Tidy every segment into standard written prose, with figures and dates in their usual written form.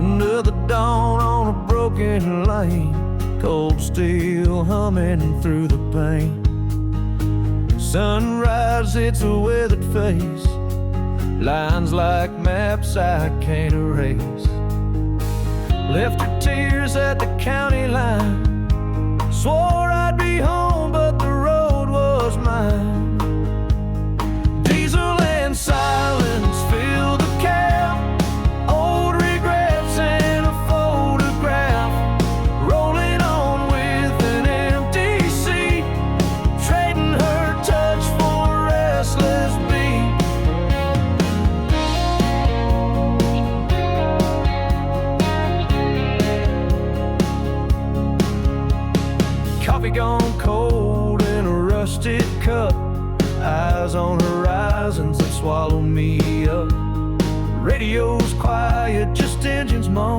under the dawn on a broken lane, cold steel humming through the pain. Sunrise hits a weathered face, lines like maps I can't erase. Left her tears at the county line, swore I'd be home but the road was mine. Diesel and silence fill the cab, old regrets and a photograph, rolling on with an empty seat, trading her touch for a restless beat. Coffee gone cold in a rusted cup, eyes on horizons that swallow me up. Radio's quiet, just engines moan.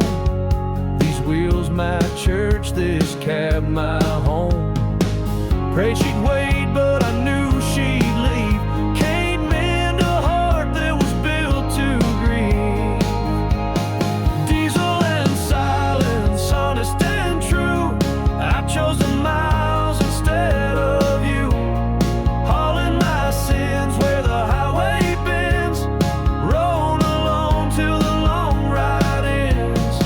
These wheels my church, this cab my home. Prayed she'd wait, but I knew she'd leave. Can't mend a heart that was built to grieve. Diesel and silence, honest and true, I chose the miles instead of you. Hauling my sins where the highway bends, rolling alone till the long ride ends.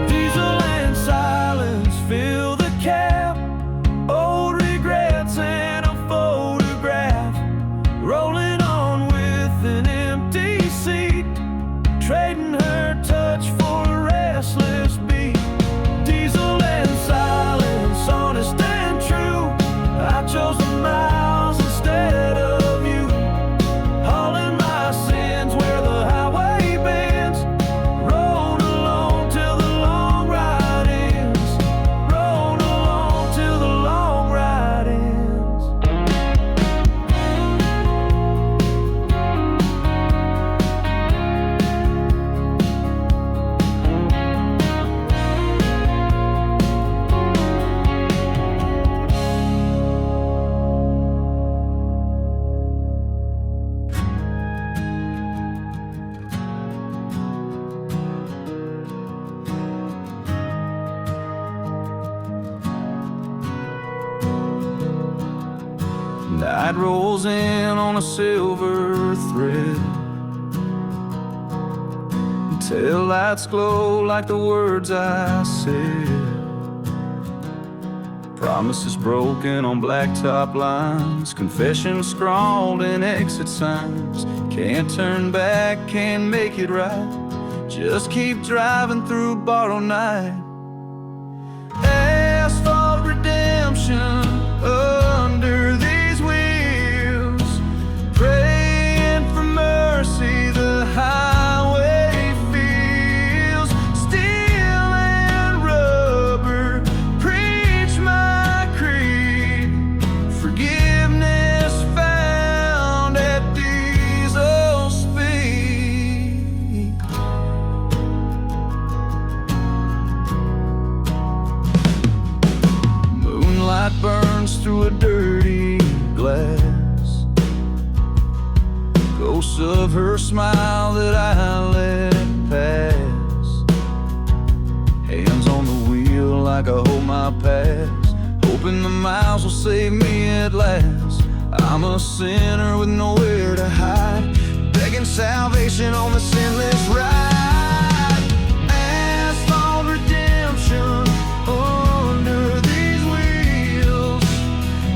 Diesel and silence fill the cab, old regrets and a photograph, rolling on with an empty seat, trading her touch for a restless beat. Diesel and silence, honest and true, I chose the miles instead of you. Hauling my sins where the highway bends, roll alone till the long ride ends. Roll alone till the long ride ends. Night rolls in on a silver thread, tail lights glow like the words I said. Promises broken on blacktop lines, confession scrawled in exit signs. Can't turn back, can't make it right, just keep driving through borrowed night. Asphalt redemption under these wheels, praying for mercy the highway feels. Steel and rubber preach my creed, forgiveness found at diesel speed. Moonlight burns through a dirty glass, ghosts of her smile that I let pass. Hands on the wheel like I hold my past, hoping the miles will save me at last. I'm a sinner with nowhere to hide, begging salvation on the sinless ride. Asphalt redemption under these wheels,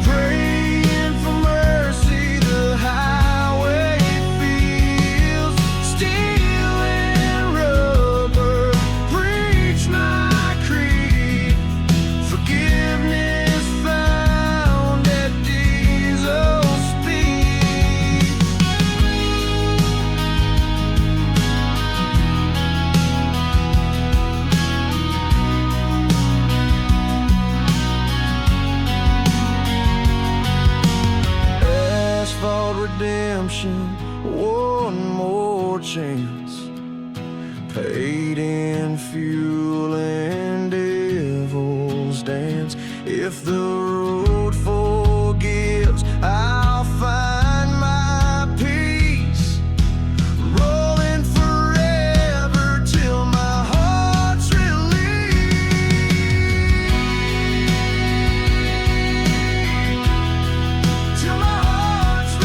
praying for mercy the highway feels. Steel and rubber preach my creed, forgiveness found at diesel speed. Asphalt redemption, one more chance, paid in fuel and devil's dance. If the road forgives, I'll find my peace, rolling forever till my heart's relieved. Till my heart's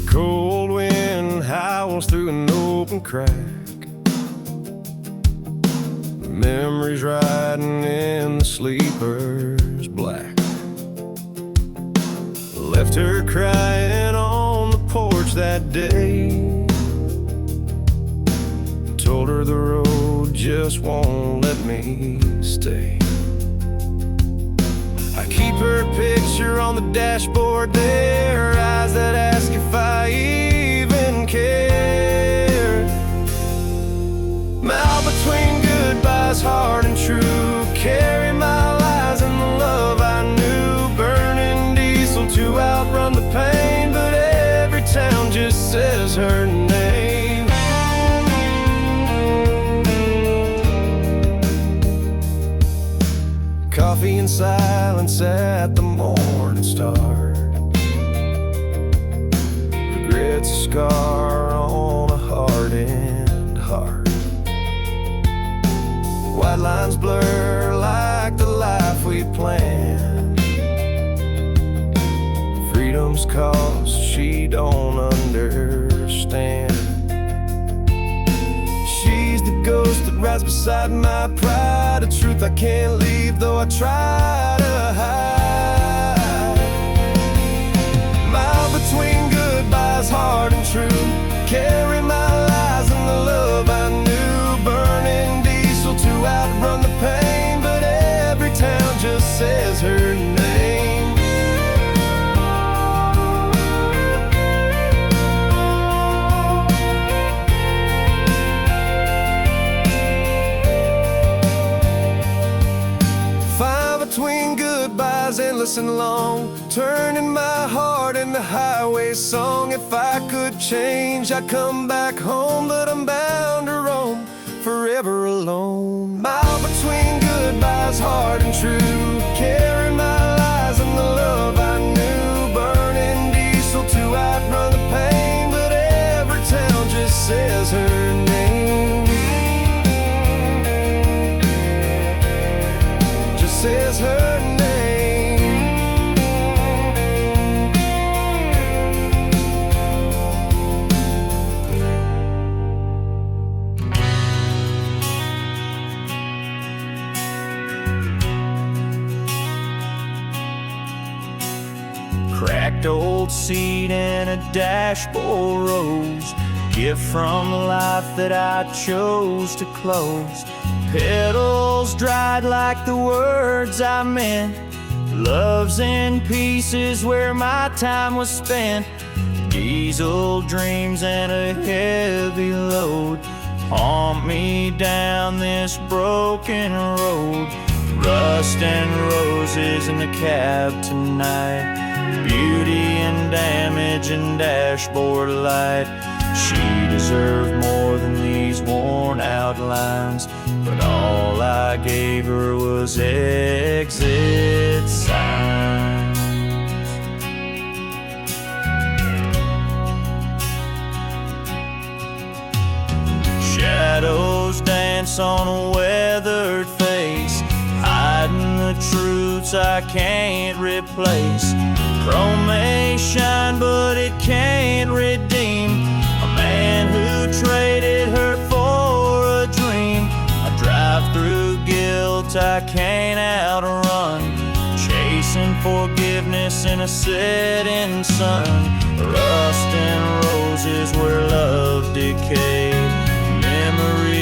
cold wind howls through an open crack. Memories riding in the sleeper's black. Left her crying on the porch that day. Told her the road just won't let me stay. I keep her picture on the dashboard there, her eyes that ask if I even care. Mouth between goodbyes, hard and true, carry my lies and the love I knew. Burning diesel to outrun the pain, but every town just says her name. Coffee and silence at the morning star. Regret's a scar on a hardened heart. White lines blur like the life we planned. Freedom's cost she don't understand. She's the ghost that rides beside my pride, a truth I can't leave though I try to hide. Mile between goodbyes, hard and true, carry my lies and the love I knew. Burning diesel to outrun the pain, but every town just says her name. Between goodbyes, endless and long, turning my heart into highway song. If I could change, I'd come back home, but I'm bound to roam forever alone. Mile between goodbyes, hard and true, carry my lies and the love I knew. Burning diesel to outrun the pain, but every town just says her name. Just says her name. Cracked old seat and a dashboard rose, gift from the life that I chose to close. Petals dried like the words I meant. Love's in pieces where my time was spent. Diesel dreams and a heavy load haunt me down this broken road. Rust and roses in the cab tonight, beauty and damage and dashboard light. She deserved more than these worn out lines, but all I gave her was exit signs. Shadows dance on a weathered face, hiding the truths I can't replace. Chrome may shine, but it can't redeem a man who traded her for a dream. I drive through guilt I can't outrun, chasing forgiveness in a setting sun. Rust and roses where love decayed, memories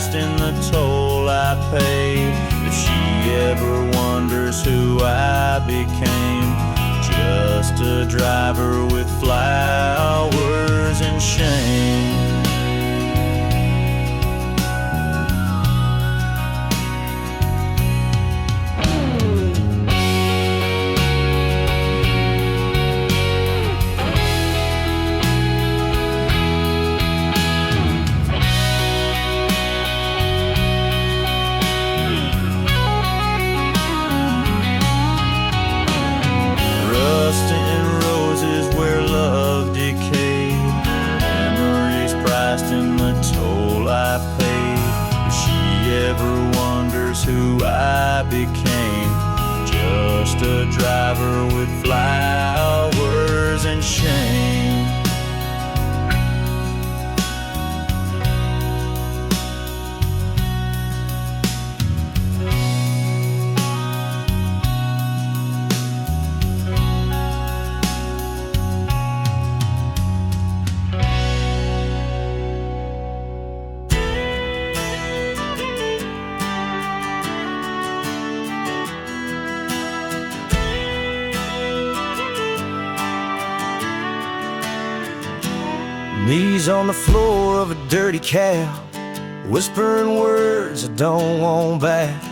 Christ in the toll I paid. If she ever wonders who I became, just a driver with flowers and shame. Who I became, just a driver with flowers and shame. Knees on the floor of a dirty cab, whispering words I don't want back.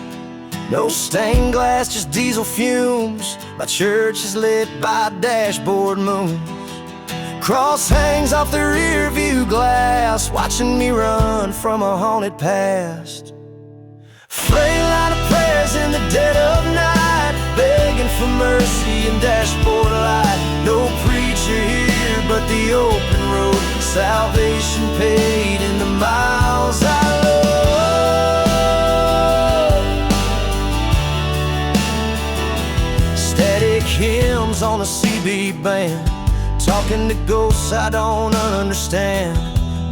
No stained glass, just diesel fumes. My church is lit by dashboard moons. Cross hangs off the rear view glass, watching me run from a haunted past. Frail line of prayers in the dead of night, begging for mercy and dashboard light. No preacher here but the open road, salvation paid in the miles I love. Static hymns on a CB band, talking to ghosts I don't understand.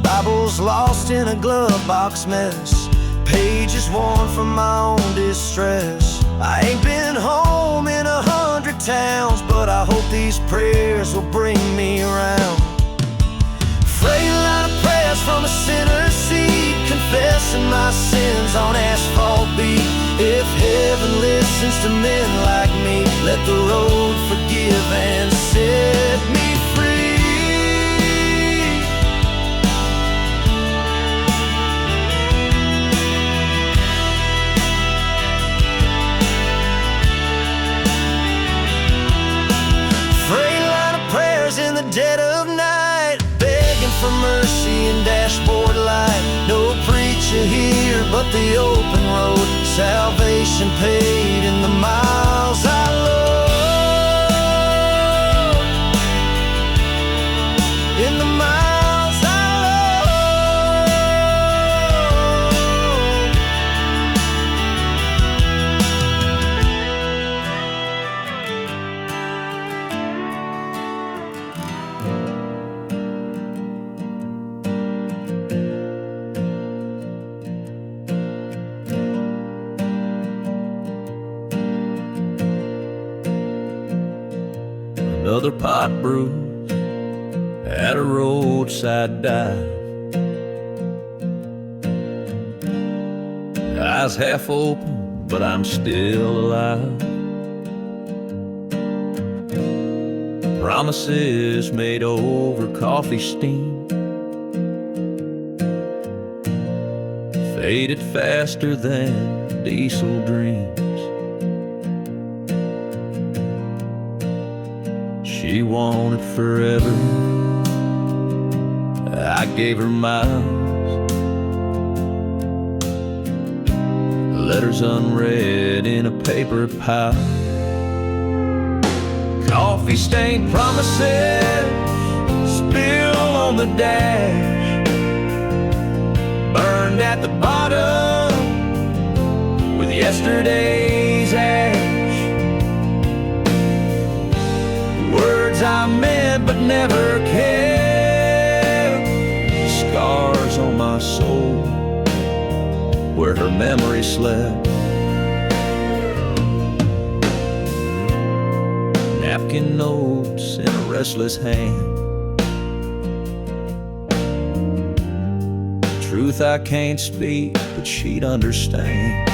Bibles lost in a glove box mess, pages worn from my own distress. I ain't been home in 100 towns, but I hope these prayers will bring me around. Frail line of prayers from a sinner's seat, confessing my sins on asphalt beat. If heaven listens to men like me, let the road forgive and set me free. Frail line of prayers in the dead of night, for mercy and dashboard light. No preacher here but the open road, salvation paid in the miles I love. In the miles I Another pot bruise at a roadside dive, eyes half open, but I'm still alive. Promises made over coffee steam, faded faster than diesel dreams. She wanted forever, I gave her miles. Letters unread in a paper pile, coffee-stained promises spill on the dash, burned at the bottom with yesterday's ash. Words I meant but never kept, scars on my soul where her memory slept. Napkin notes in a restless hand, Truth I can't speak, but she'd understand.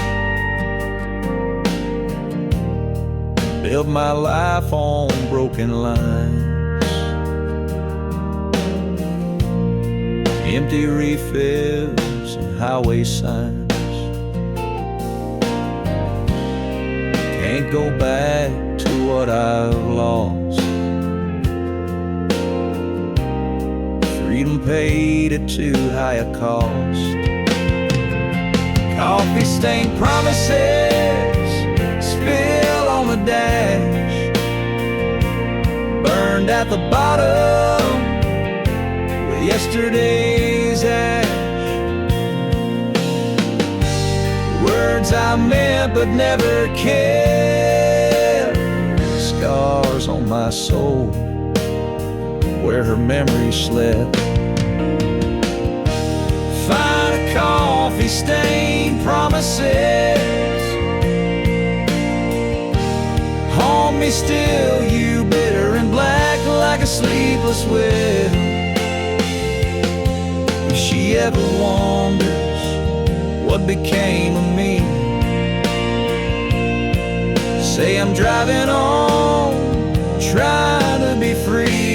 Built my life on broken lines, empty refills and highway signs. Can't go back to what I've lost. Freedom paid at too high a cost. Coffee stained promises spill on the dash, burned at the bottom with yesterday's ash. Words I meant but never cared, scars on my soul where her memory slept. Find a coffee stain promises, haunt me still, you bitter and black like a sleepless widow. If she ever wonders what became of me, say I'm driving on, trying to be free.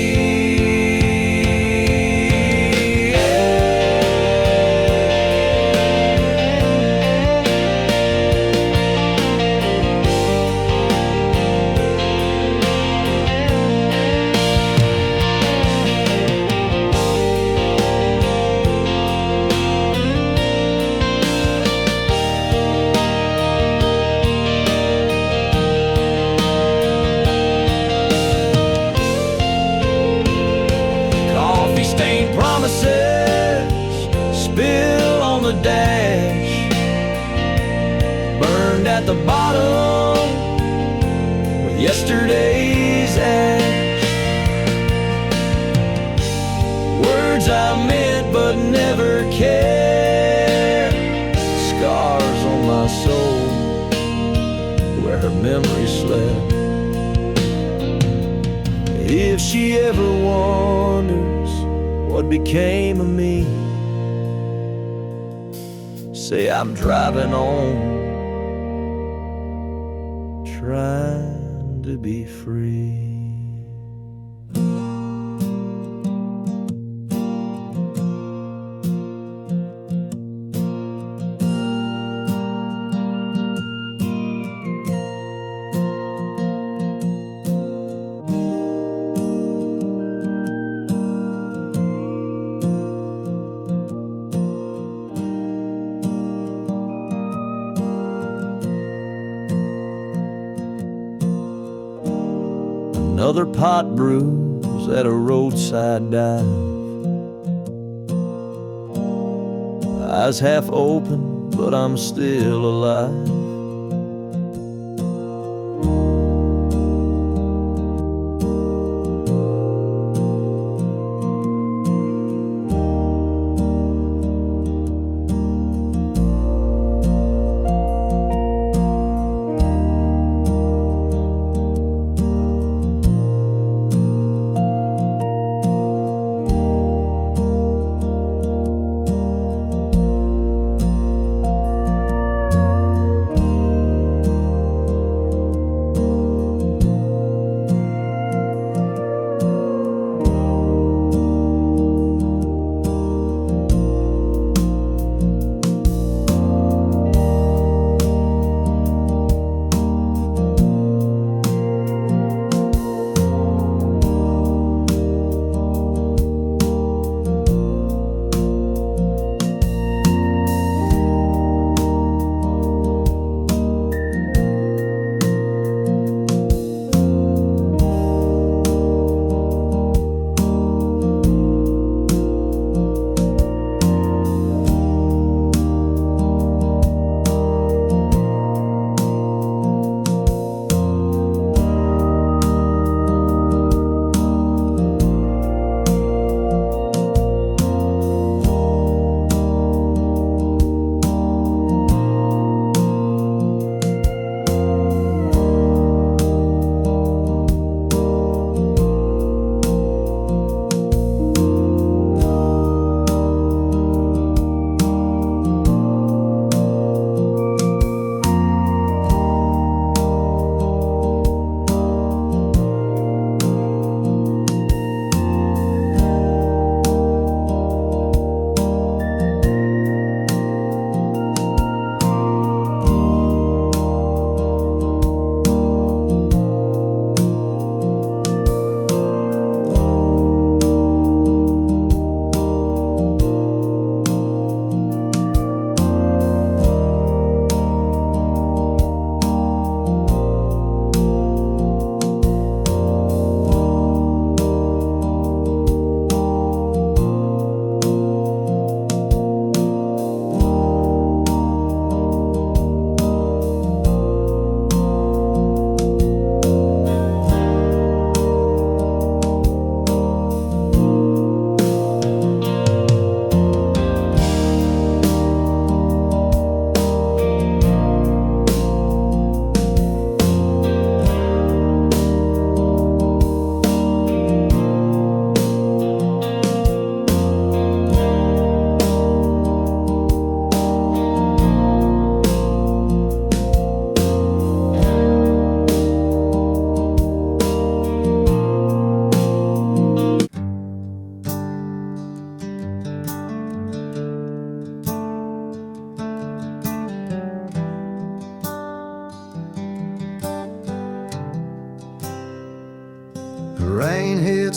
Spill on the dash, burned at the bottom with yesterday's ash. Words I meant but never cared, scars on my soul where her memory slept. If she ever wonders what became of me, say I'm driving on, trying to be free. Another pot brews at a roadside dive, eyes half open, but I'm still alive.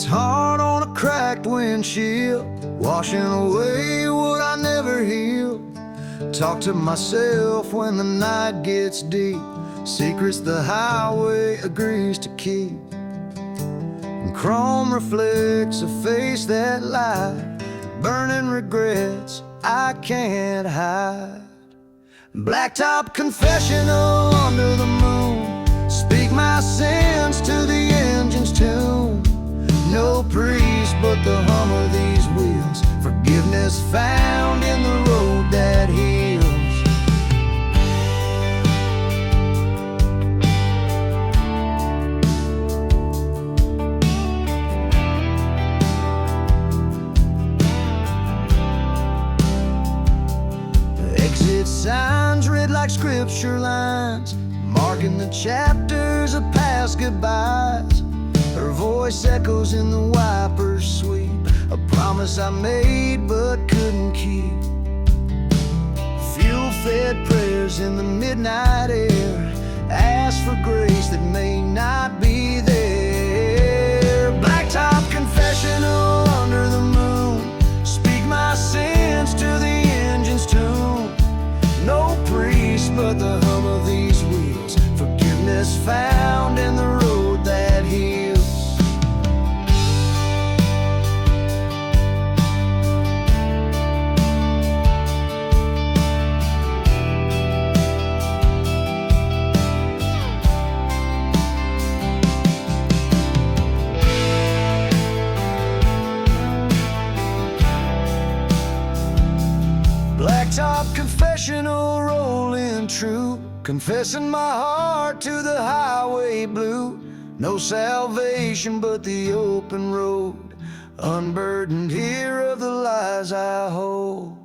It's hard on a cracked windshield, washing away what I never healed. Talk to myself when the night gets deep, secrets the highway agrees to keep. And chrome reflects a face that lied, burning regrets I can't hide. Blacktop confessional under the moon, speak my sins to the engine's tune. No priest but the hum of these wheels, forgiveness found in the road that heals. The exit signs read like scripture lines, marking the chapters of past goodbyes. Her voice echoes in the wiper's sweep, a promise I made but couldn't keep. Fuel-fed prayers in the midnight air, ask for grace that may not be there. Blacktop confessional under the moon, speak my sins to the engine's tune. No priest but the hum of these wheels, forgiveness found in the road that heals. Blacktop confessional rolling true, confessing my heart to the highway blue. No salvation but the open road, unburdened here of the lies I hold.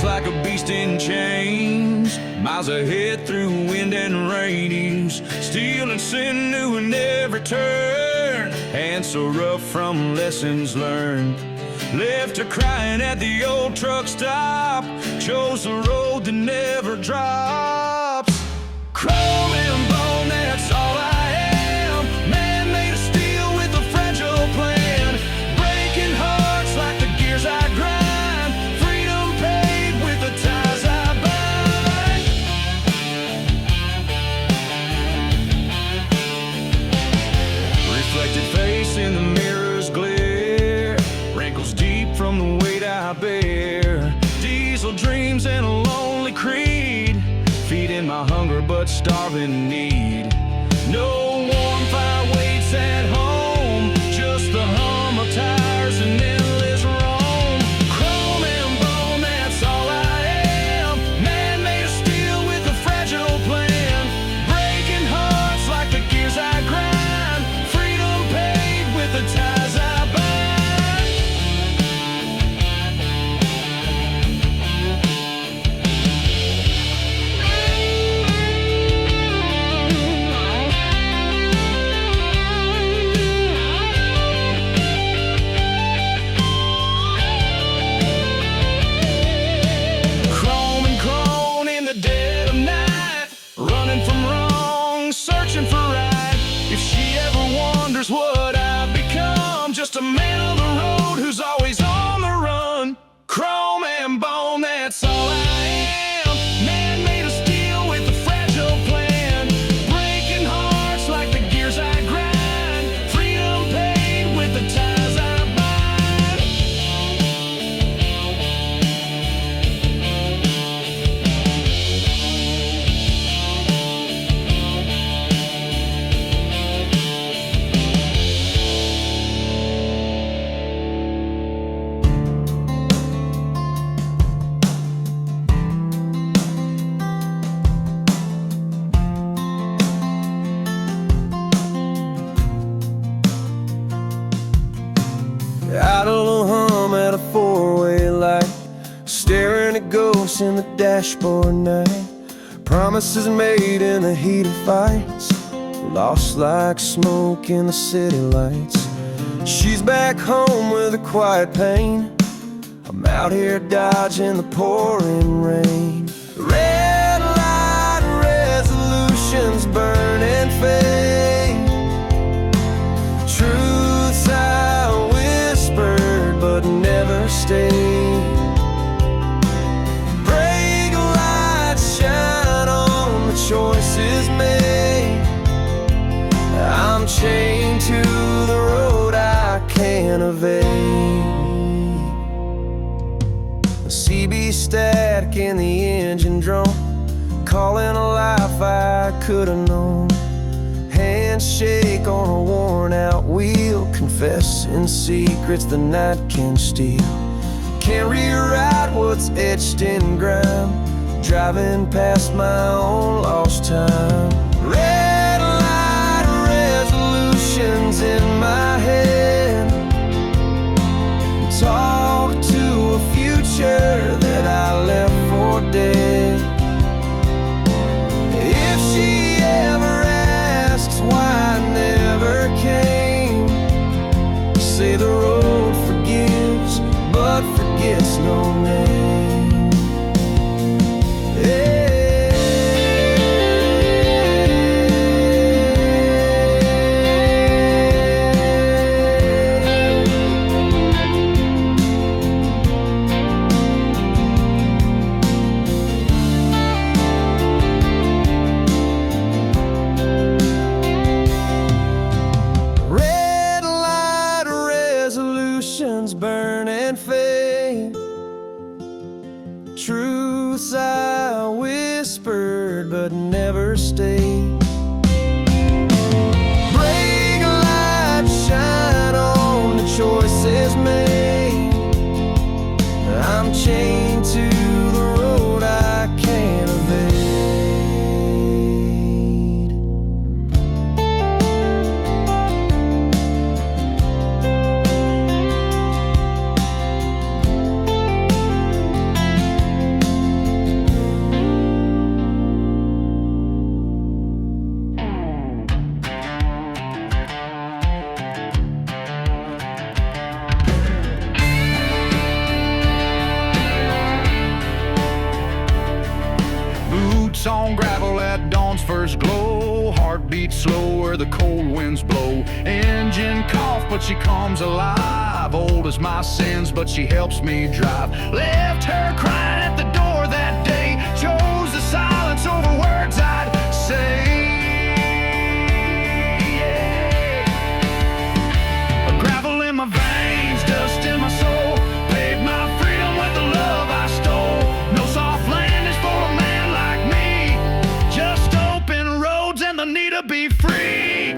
Like a beast in chains, miles ahead through wind and rains, stealing sinew in every turn, hands so rough from lessons learned. Left her crying at the old truck stop, chose the road that never drops. Chrome and bone, that's all I am, man made of steel with a fragile plan, breaking hearts like the gears I grind. In the mirror's glare, wrinkles deep from the weight I bear. Diesel dreams and a lonely creed, feeding my hunger but starving need. No warm fire waits at home, just the hum of tires and endless roam. Chrome and bone, that's all I am, man made of steel with a fragile plan, breaking hearts like the gears I grind. The ties I bind. Idle hum at a four-way light, staring at ghosts in the dashboard night. Promises made in the heat of fights, lost like smoke in the city lights. She's back home with a quiet pain. I'm out here dodging the pouring rain. Red light resolutions burn and fade. Truths I whispered but never stayed. Brake lights shine on the choices made. I'm chained to the road I can't evade. The CB static in the engine drone, calling a life I could've known. Handshake on a worn out wheel, confessing secrets the night can steal. Can't rewrite what's etched in grime, driving past my own lost time. Red light resolutions in my head, talk to a future that I left for dead. If she ever asks why I never came, say the road forgives but forgets no name. Yeah. Burn and fade. Truths I whispered but never stayed. Brake lights shine on the choices made. I'm chained to the road I can't evade. On gravel at dawn's first glow, heartbeat slow where the cold winds blow. Engine cough but she comes alive, old as my sins but she helps me drive. Left her crying at the door that day, chose the silence over words I'd say. Yeah. Gravel in my veins, dust in my soul, paid my freedom with the love I stole. No soft land is for a man like me, just open roads and the need to be free.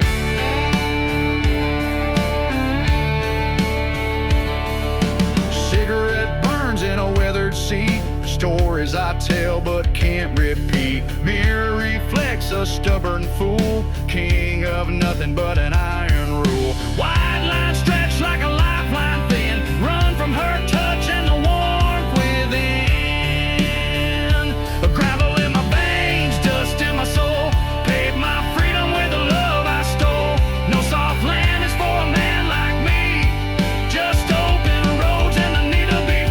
Cigarette burns in a weathered seat, stories I tell but can't repeat. Mirror reflects a stubborn fool, king of nothing but an iron rule. Wide line stretched like a lifeline thin, run from her touch and the warmth within. A gravel in my veins, dust in my soul, paid my freedom with the love I stole. No soft land is for a man like me, just open roads and the need to be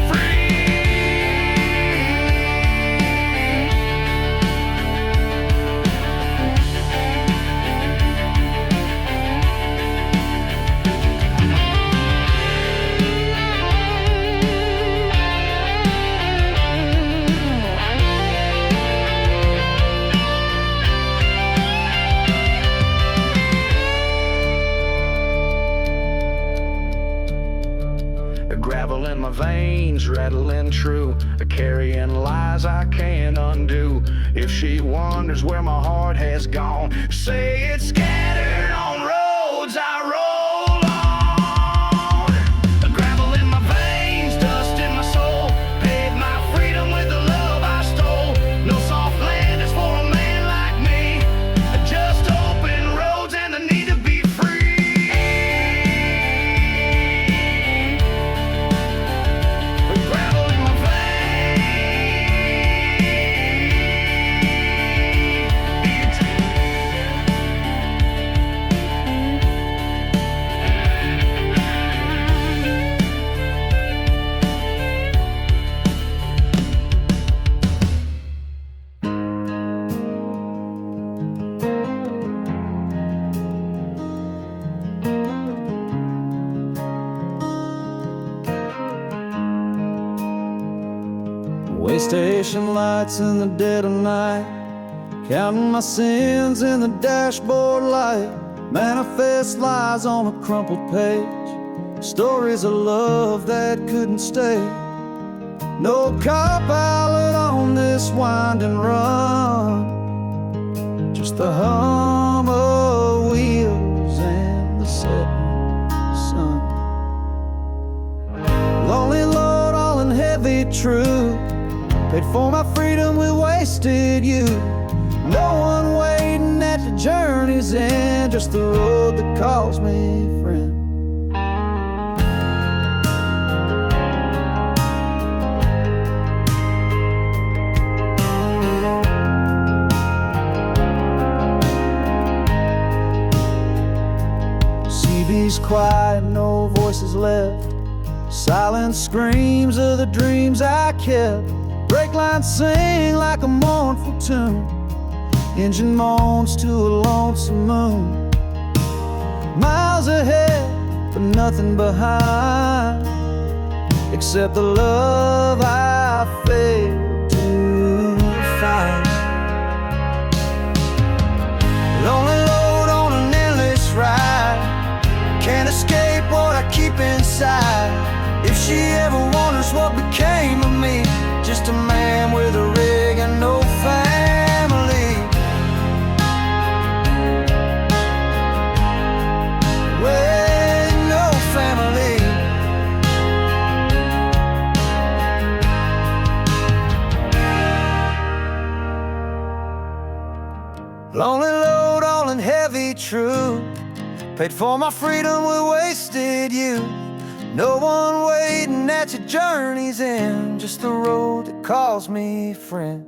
gravel in my veins, rattling true, carrying lies I can't undo. If she wonders where my heart has gone, say it's scattered on roads I roll on. Gravel in my veins, dust in my soul, paid my freedom with the love I stole. No soft land is for a man like me, just open roads and the need to be free. Space station lights in the dead of night, counting my sins in the dashboard light. Manifest lies on a crumpled page, stories of love that couldn't stay. No co-pilot on this winding run, just the hum of wheels and the setting sun. Lonely load, all in heavy truth, paid for my freedom with wasted youth. No one waiting at the journey's end, just the road that calls me friend. CB's quiet, no voices left, silent screams of the dreams I kept. Brake lines sing like a mournful tune, engine moans to a lonesome moon. Miles ahead, but nothing behind, except the love I failed to find. Lonely load on an endless ride, can't escape what I keep inside. If she ever wonders what became of me, just a man with a rig and no family. With no family. Lonely load, all in heavy truth, paid for my freedom with wasted youth. No one waiting at your journey's end, just the road that calls me friend.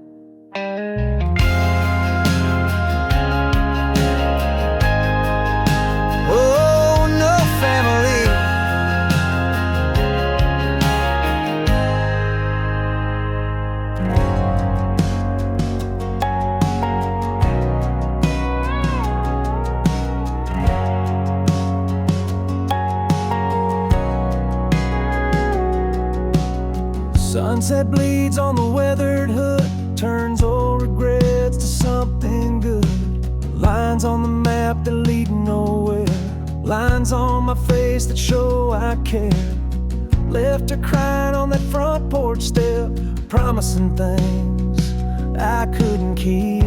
Oh, no family. Sunset bleeds on the weathered hood, turns old regrets to something good. Lines on the map that lead nowhere, lines on my face that show I care. Left her crying on that front porch step, promising things I couldn't keep.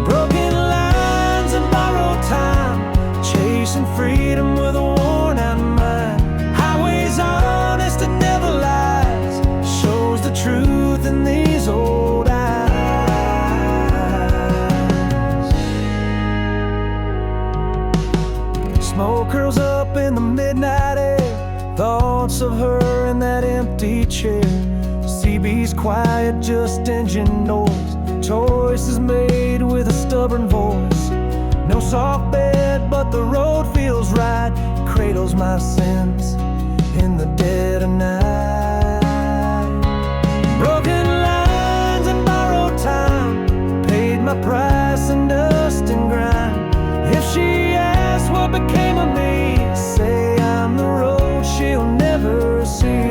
Broken lines and borrowed time, chasing freedom with a worn out mind. Highways honest and never lies, shows the truth in these old eyes. Smoke curls up in the midnight air, thoughts of her in that empty chair. CB's quiet, just engine noise, choices made with a stubborn voice. No soft bed, but the road feels right, cradles my sins in the dead of night. Broken lines and borrowed time, paid my price in dust and grime. If she asks what became of me, say I'm the road she'll never see.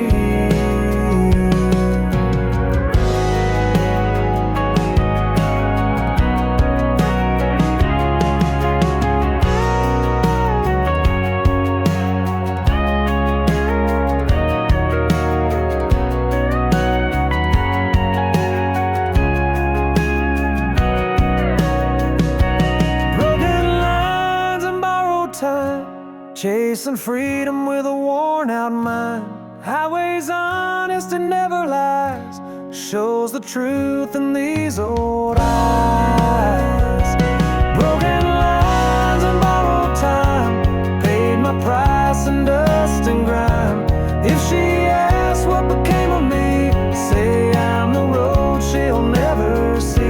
Chasing freedom with a worn out mind. Highways honest and never lies, shows the truth in these old eyes. Broken lines and borrowed time, paid my price in dust and grime. If she asks what became of me, say I'm the road she'll never see.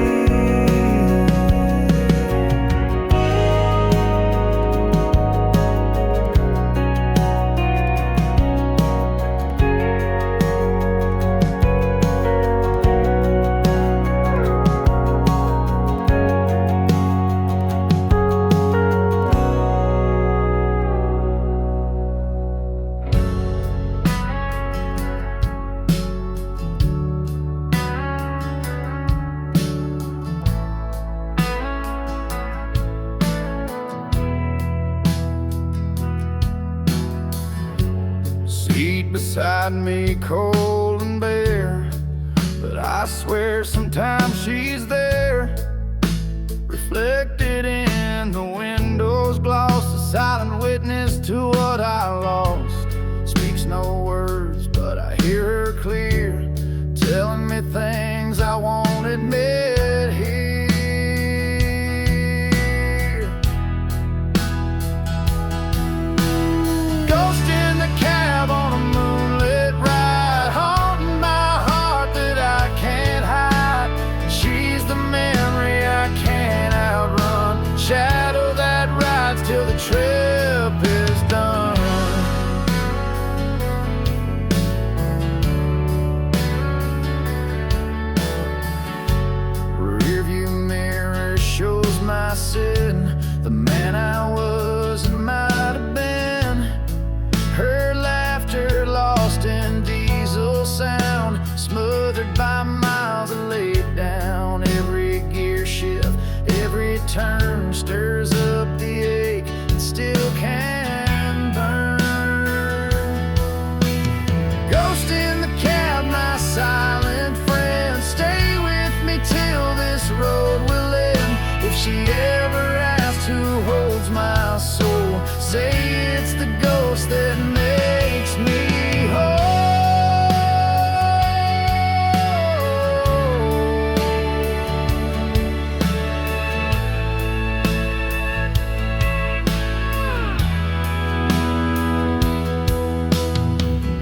Heat beside me, cold and bare, but I swear sometimes she's there. Reflected in the window's gloss, a silent witness to what I lost. Speaks no words, but I hear her clear, telling me things I won't admit here. Ghost in the cab on a moonlit ride, haunting my heart that I can't hide. She's the memory I can't outrun, shadow that rides till the trip is done. My sin, the man I was and might have been. Her laughter lost in diesel sound, smothered by miles I laid down. Every gear shift, every turn stirs up the ache and still can burn. Ghost in the cab, my silent friend, stay with me till this road will end. If she ever asks who holds my soul, say it's the ghost that makes me whole.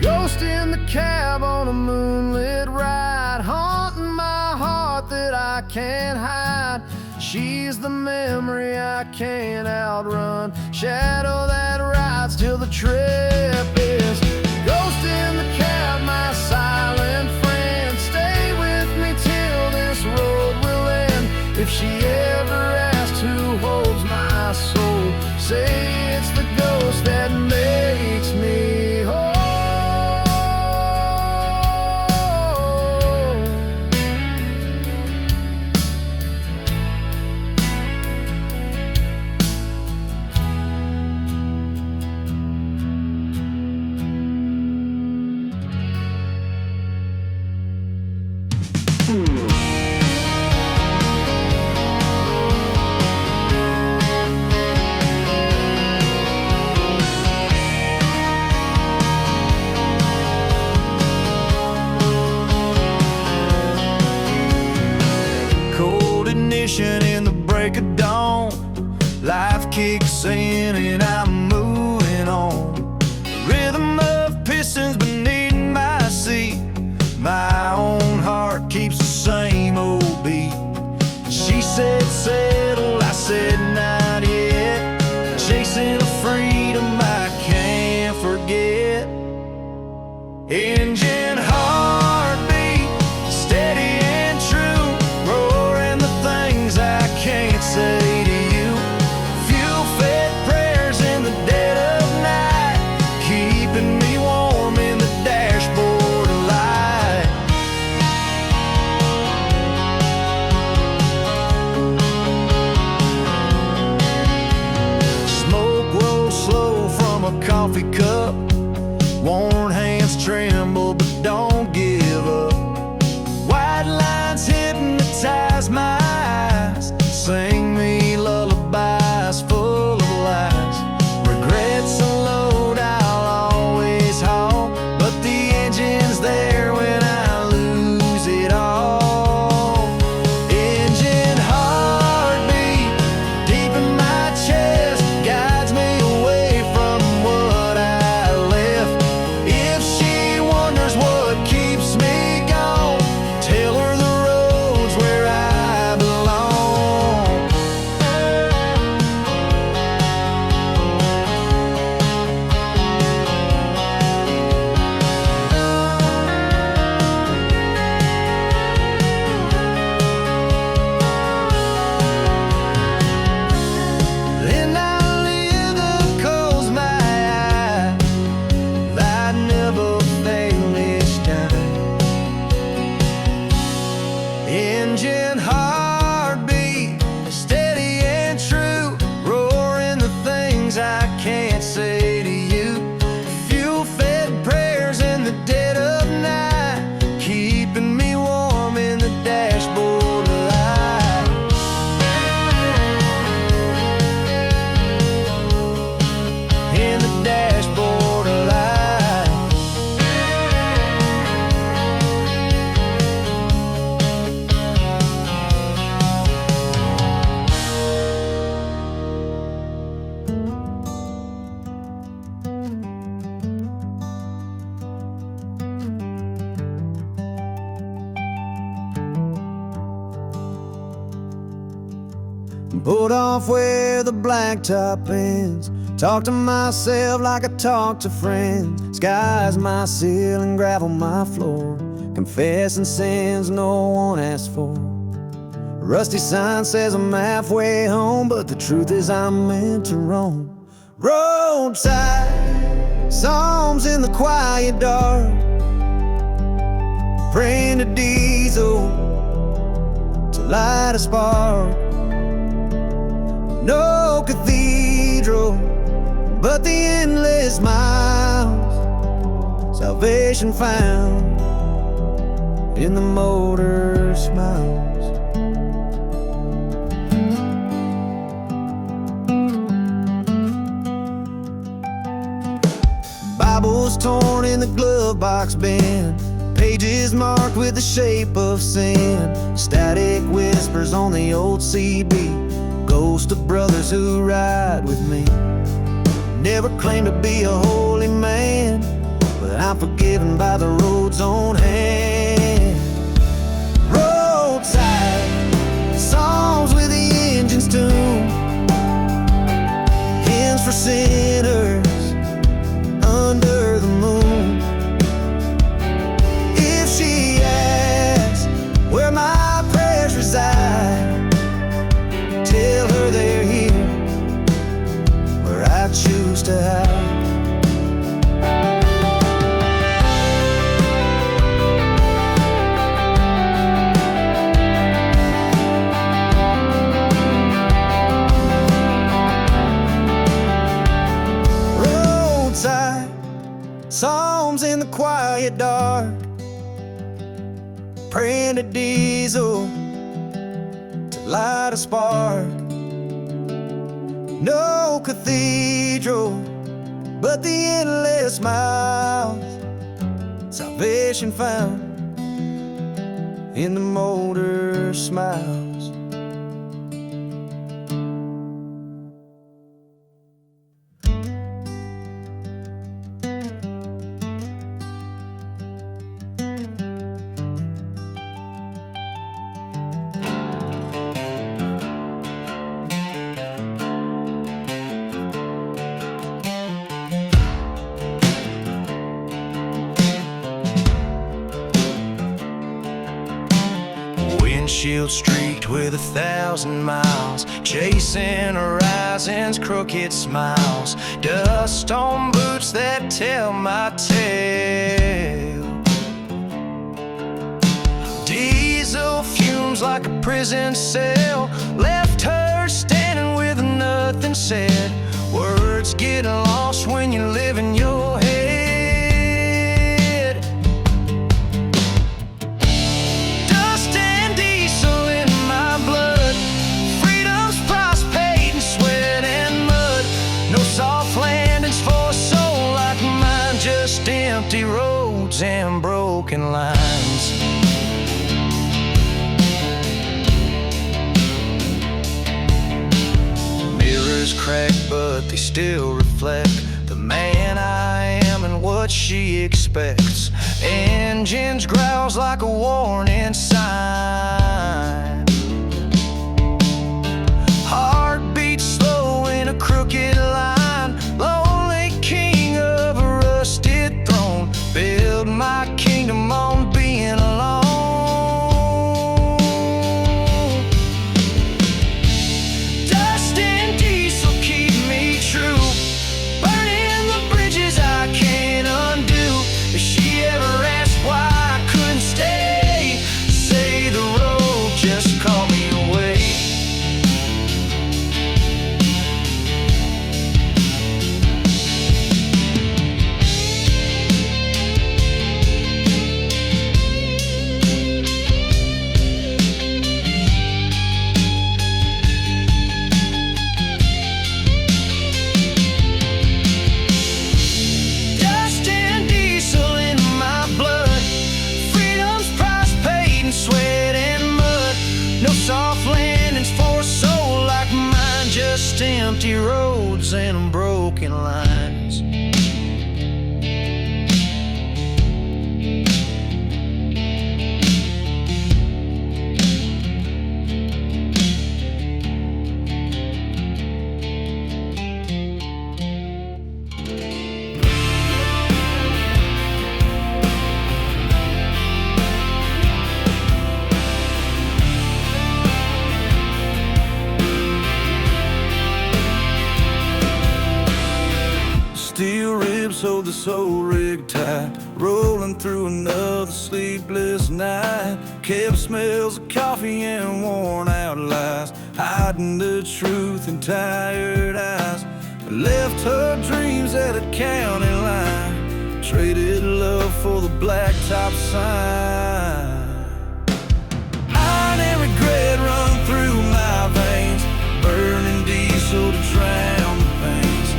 Ghost in the cab on a moonlit ride, haunting my heart that I can't hide. She's the memory I can't outrun, shadow that rides till the trip is. Ghost in the cab, my silent friend, stay with me till this road will end. If she ever asks who holds my soul, say it's the ghost that makes me whole. In the break of dawn, life kicks in and I'm moving on. The rhythm of pistons beneath my seat, my own heart keeps the same old beat. She said settle, I said not yet, chasing a freedom I can't forget. Engine heartbeat, steady and true, roaring the things I can't say to you. Fuel-fed prayers in the dead of night, keeping me warm in the dashboard light. Smoke rolls slow from a coffee cup, worn hands tremble but don't give up. White lines hypnotize my eyes, sing me lullabies full of lies. Regrets a load I'll always haul, but the engine's there when I lose it all. Engine heartbeat deep in my chest guides me away from what I left. If she wants Pulled off where the blacktop ends. Talk to myself like I talk to friends. Sky's my ceiling, gravel my floor. Confessing sins no one asked for. A rusty sign says I'm halfway home, but the truth is I'm meant to roam. Roadside, psalms in the quiet dark, praying to diesel to light a spark. No cathedral, but the endless miles. Salvation found in the motor smiles. Bibles torn in the glove box bin, pages marked with the shape of sin. Static whispers on the old CD, ghost of brothers who ride with me. Never claimed to be a holy man, but I'm forgiven by the road's own hand. Roadside, songs with the engine's tune, hymns for sinners under the moon. If she asks where my prayers reside, tell her they're here, where I choose to hide. Roadside, psalms in the quiet dark, praying to diesel to light a spark. No cathedral, but the endless miles. Salvation found in the motor smiles. Windshield streaked with 1,000 miles, chasing horizons, crooked smiles. Dust on boots that tell my tale. Diesel fumes like a prison cell, left her standing with nothing said. Words get lost when you live in your head. Empty roads and broken lines. Mirrors crack, but they still reflect the man I am and what she expects. Engines growls like a warning sign. Heart beats slow in a crooked line. Lonely king of a rusted throne, build my kingdom on being alone. Dust and diesel keep me true, burning the bridges I can't undo. If she ever asked why I couldn't stay, say the road just called this whole rig tight, rolling through another sleepless night. Kept smells of coffee and worn out lies, hiding the truth in tired eyes. Left her dreams at a county line, traded love for the blacktop sign. Iron and regret run through my veins, burning diesel to drown the pains.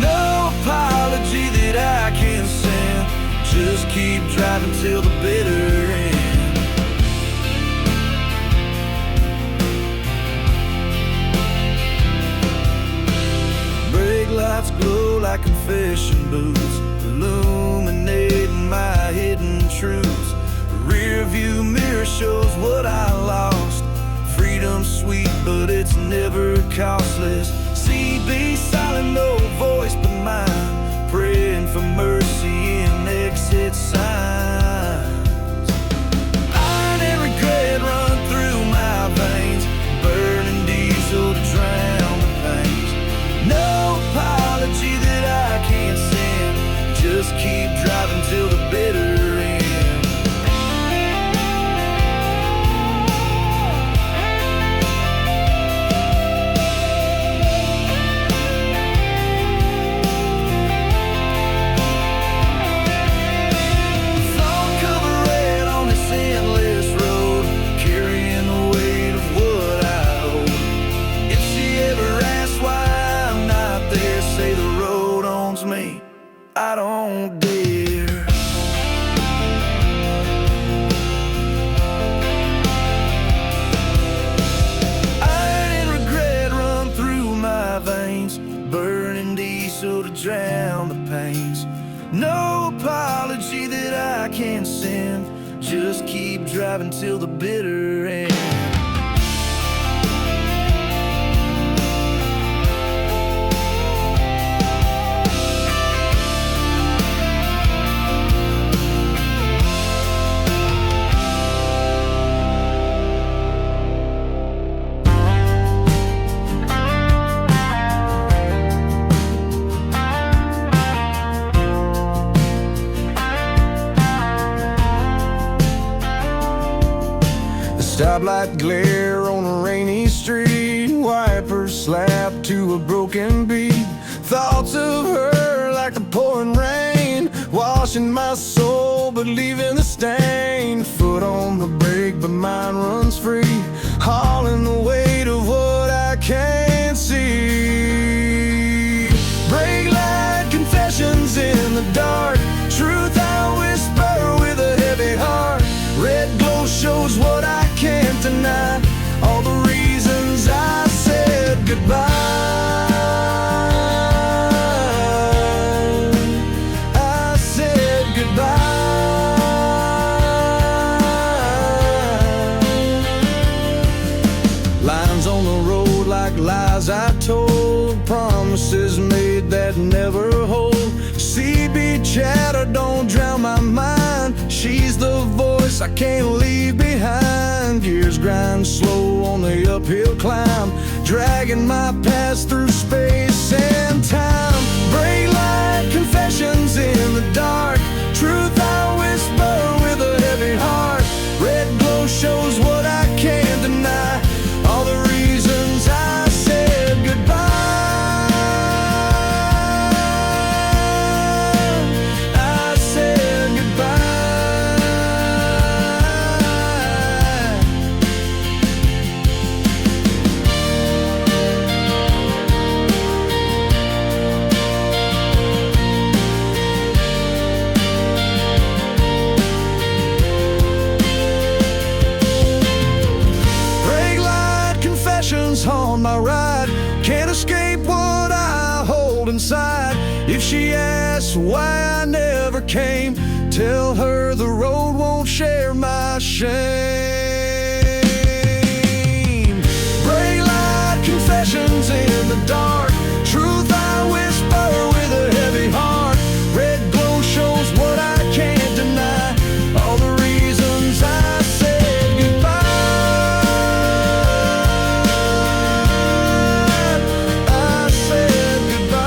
No apology that I can send, just keep driving till the bitter end. Brake lights glow like confession booths, illuminating my hidden truths. The rear view mirror shows what I lost. Freedom's sweet, but it's never costless. CB silent, no voice but mine, praying for mercy in exit signs. Iron and regret run through my veins, burning diesel to drown the pains. No apology that I can't send, just keep driving till the bitter end. I don't dare. Iron and regret run through my veins, burning diesel to drown the pains. No apology that I can send, just keep driving till the bitter end. Stoplight glare on a rainy street, wipers slap to a broken beat. Thoughts of her like the pouring rain, washing my soul but leaving the stain. Foot on the brake but mine runs free, hauling the weight of what I can't see. Brake light confessions in the dark, truth I whisper with a heavy heart. Red glow shows what I can't deny, all the reasons I said goodbye. I said goodbye. Lines on the road like lies I told, promises made that never hold. CB chatter don't drown my mind, she's the voice I can't leave behind. Gears grind slow on the uphill climb, dragging my past through space and time. Brake light confessions in the dark, truth I whisper with a heavy heart. Red glow shows what I can't deny, all the reasons I said goodbye. On my ride, can't escape what I hold inside. If she asks why I never came, tell her the road won't share my shame. Brake light confessions in the dark, truth I whisper with a heavy heart. Red glow shows what I can't deny, all the reasons I said goodbye. I said goodbye.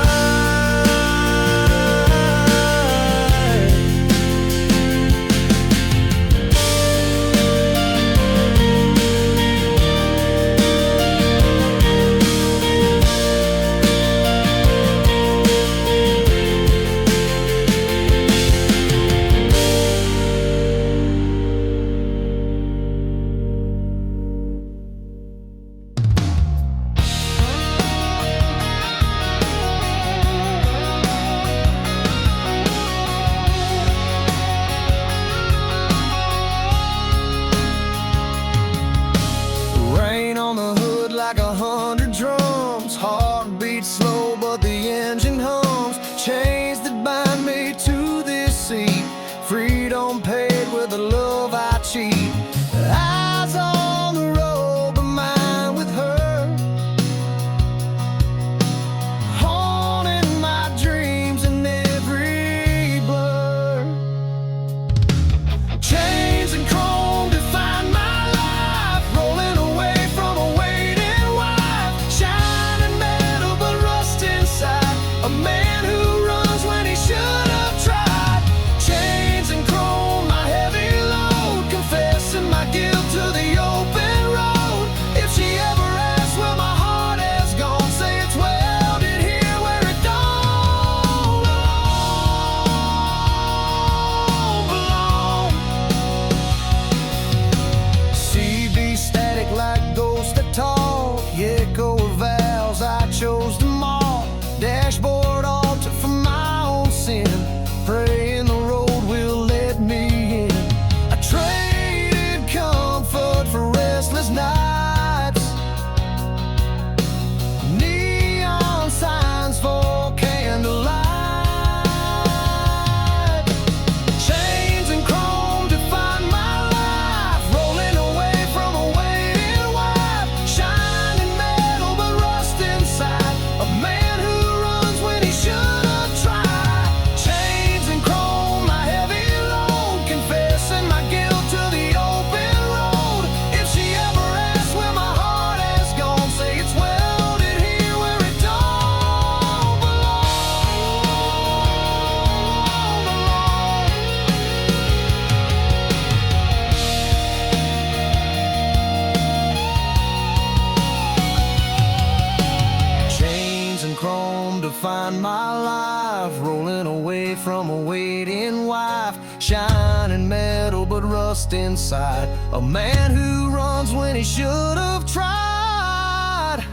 from a waiting wife, shining metal but rust inside. A man who runs when he should have tried.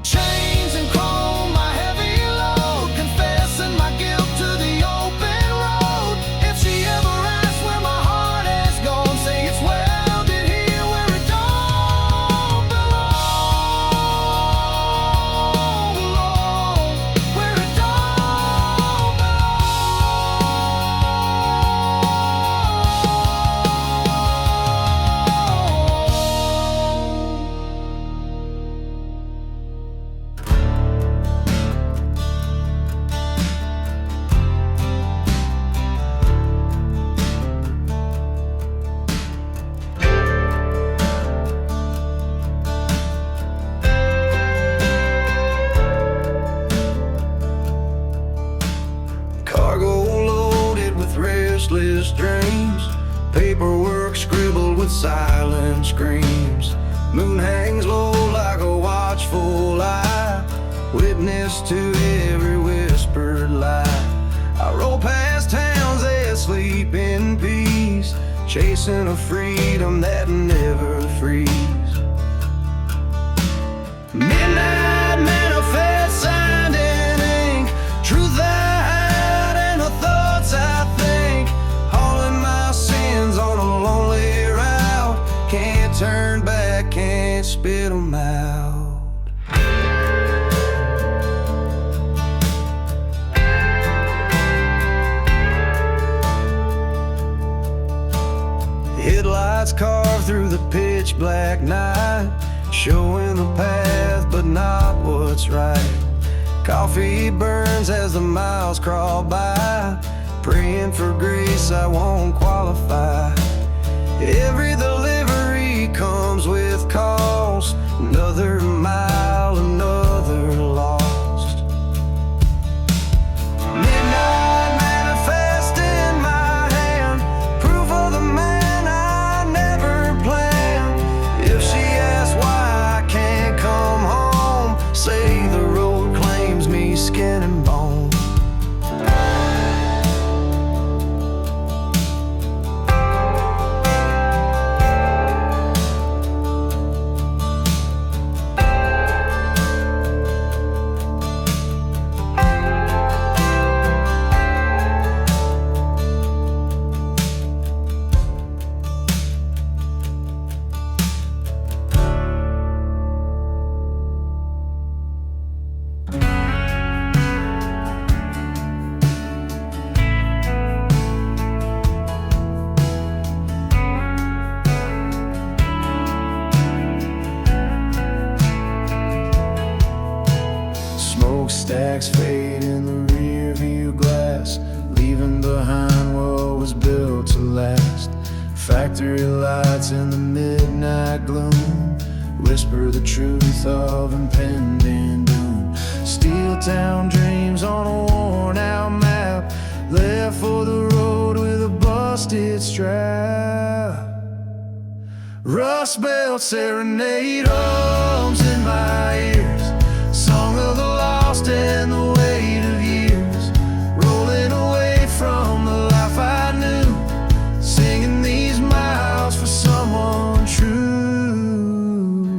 Chains and chrome, my heavy load, confessing my guilt to the open road. If she ever asks where my heart has gone, say it's welded here where it don't belong, where it don't Cargo loaded with restless dreams, paperwork scribbled with silent screams. Moon hangs low like a watchful eye, witness to every whispered lie. I roll past towns that sleep in peace, chasing a freedom that never frees. Midnight manifest signed in ink, truth I hide and the thoughts I think, hauling my sins on a lonely route. Can't turn back, can't spit 'em out. Headlights carved through the pitch black night, showing the path but not what's right. Coffee burns as the miles crawl by, praying for grace I won't qualify. Every delivery comes with cost, another mile, another lost. Midnight manifest in my hand, proof of the man I never planned. If she asks why I can't come home, say the road claims me skin and bone. Smokestacks fade in the rear view glass, leaving behind what was built to last. Factory lights in the midnight gloom whisper the truth of impending doom. Steel town dreams on a worn out map, left for the road with a busted strap. Rust Belt serenade hums in my ears, song of the lost and the weight of years, rolling away from the life I knew, singing these miles for someone true.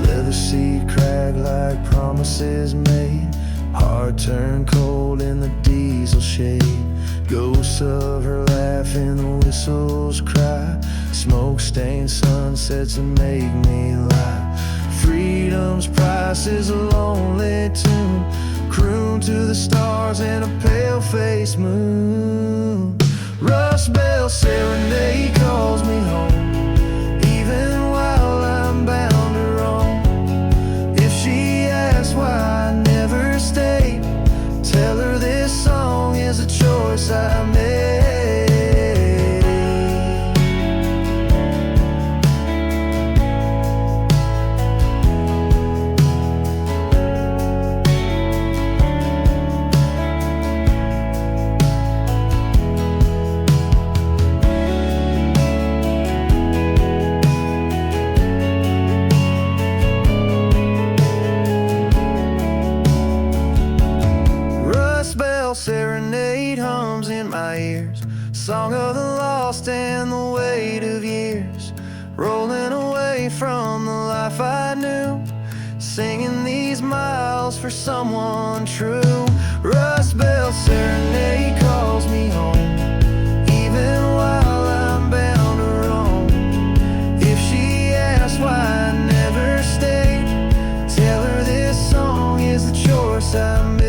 Leather seat cracked like promises made, heart turned cold in the diesel shade. Ghosts of her laugh and the whistles cry, smoke-stained sunsets that make me lie. Freedom's price is a lonely tune, croon to the stars and a pale-faced moon. Rust Belt serenade calls me home, even while I'm bound to roam. If she asks why I never stayed, tell her this song is a choice I made. Song of the lost and the weight of years, rolling away from the life I knew, singing these miles for someone true. Rust Belt serenade calls me home, even while I'm bound to roam. If she asks why I never stayed, tell her this song is the choice I made.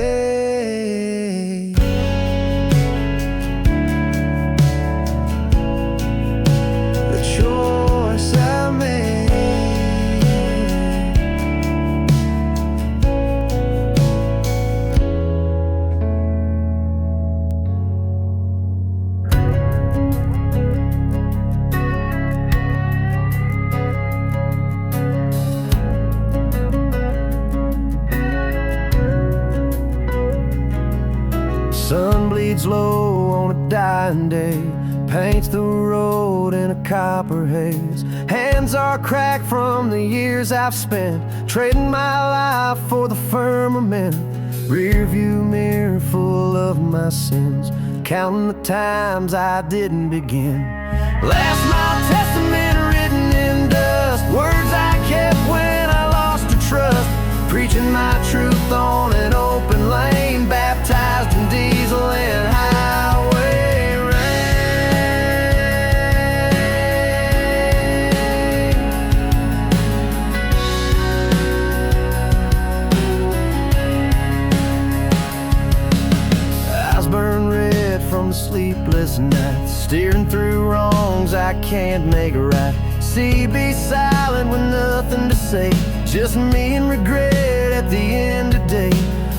Sun bleeds low on a dying day, paints the road in a copper haze. Hands are cracked from the years I've spent, trading my life for the firmament. Rearview mirror full of my sins, counting the times I didn't begin. Last mile testament written in dust, words I kept when I lost her trust. Preaching my truth on an open lane, baptized in diesel and highway rain. Eyes burn red from the sleepless nights, steering through wrongs I can't make right. Sea be silent with nothing to say, just me and regret at the end of day.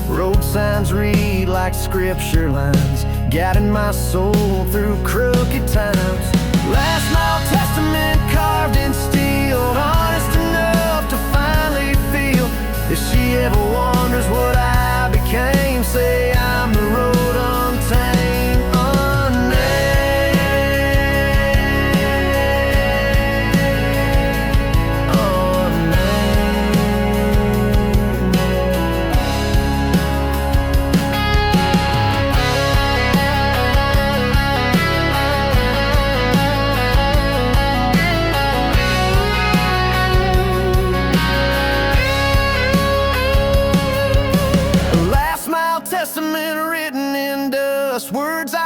Road signs read like scripture lines, guiding my soul through crooked times. Last mile testament carved in steel, honest enough to finally feel. If she ever wonders what I became, say I'm the road untamed, testament written in dust, words I